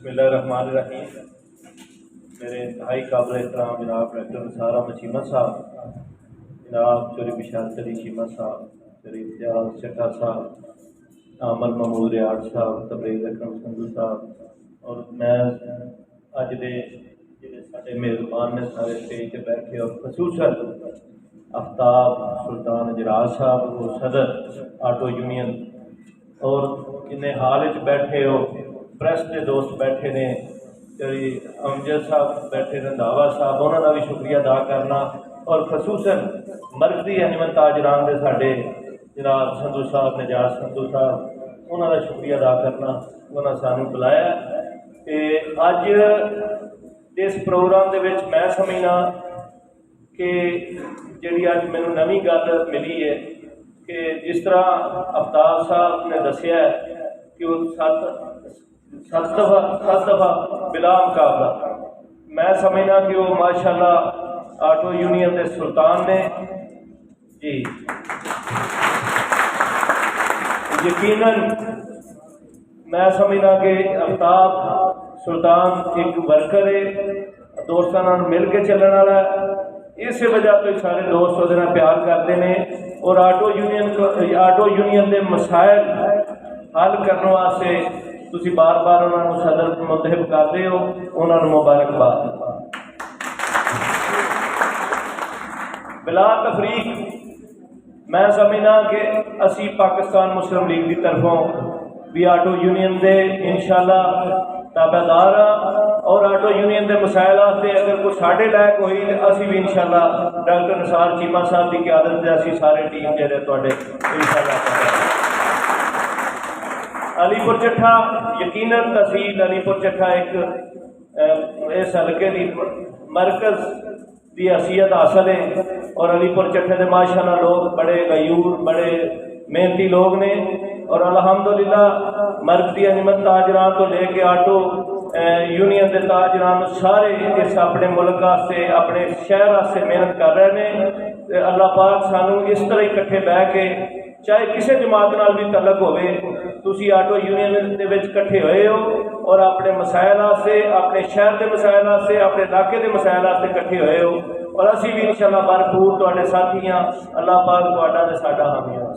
बिस्मिल्लाहिर्रहमानिर्रहीम। मेरे इंतहाई काबिल एहतराम जनाब डॉक्टर निसार अहमद चीमा साहब, जनाब शरीफ बिशारत अली चीमा साहब, शरीफ इम्तियाज चट्टा साहब, आमल महमूद रियाड़ साहब, तबरेज़ अकरम संधू साहब, और मैं अज दे जिहड़े साडे मेज़बान ने सारे स्टेज पर बैठे, और खसूसन आफ्ताब सुल्तान अजराज साहब वो सदर आटो यूनियन, और जिन्हें हाल च बैठे हो प्रेस के दोस्त बैठे ने, जी अमजद साहब बैठे रंधावा साहब, उन्होंने भी शुक्रिया अदा करना, और खसूसन मरकजी अनिमत ताजरान के साढ़े जनाब संधू साहब नजाज संधू साहब, उन्होंने शुक्रिया अदा करना, उन्होंने सानू बुलाया। अज इस प्रोग्राम के मैं समझना कि जी अज मैनू नवी गल मिली है कि जिस तरह आफ्ताब साहब ने दसिया कि वो सत दफा बिला मुकाबला, मैं समझना कि वो माशाअल्लाह आटो यूनियन के सुल्तान ने जी। यकीनन मैं समझना कि आफ्ताब सुल्तान एक वर्कर है, दोस्तों नाल मिल के चलने वाला है, इस वजह तो सारे दोस्त वो प्यार करते हैं, और आटो यूनियन के मसाइल हल करने वास्ते तुसी बार बार उन्होंने सदर मुंतखब करते हो, उन्होंने मुबारकबाद। बिला तफरीक मैं समझना कि असी पाकिस्तान मुस्लिम लीग की तरफों भी आटो यूनियन के इंशाअल्लाह ताबेदार हाँ, और आटो यूनियन के मसाइल आते अगर कोई साढ़े लायक हुई तो असी भी इंशाअल्लाह डॉक्टर निसार चीमा साहब की क्यादत असी सारे टीम जेडे तुहाडे इंशाअल्लाह। अलीपुर चट्ठा यकीनन तहसील अलीपुर चट्ठा एक इस हल्के की मरकज की हैसियत हासिल है, और अलीपुर चट्ठे के माशाअल्लाह लोग बड़े गयूर बड़े मेहनती लोग ने, और अल्हम्दुलिल्लाह मरकजी अनिमत ताजरान तो लेके आटो यूनियन के ताजरान सारे इस अपने मुल्क वास्ते अपने शहर वास्ते मेहनत कर रहे हैं। अल्लाह पाक सानू इस तरह इकट्ठे बह के चाहे किसी जमात नाल भी तलक होवे, तुसी आटो यूनियन के इकट्ठे होए हो, और अपने मसाइल वास्ते अपने शहर के मसाइल वास्ते अपने इलाके के मसाइल वास्ते इकट्ठे होए हो, और असी भी इंशाअल्लाह भरपूर तुहाडे साथी हाँ। अल्लाह पाक तुहाडा ते साडा हामी हो।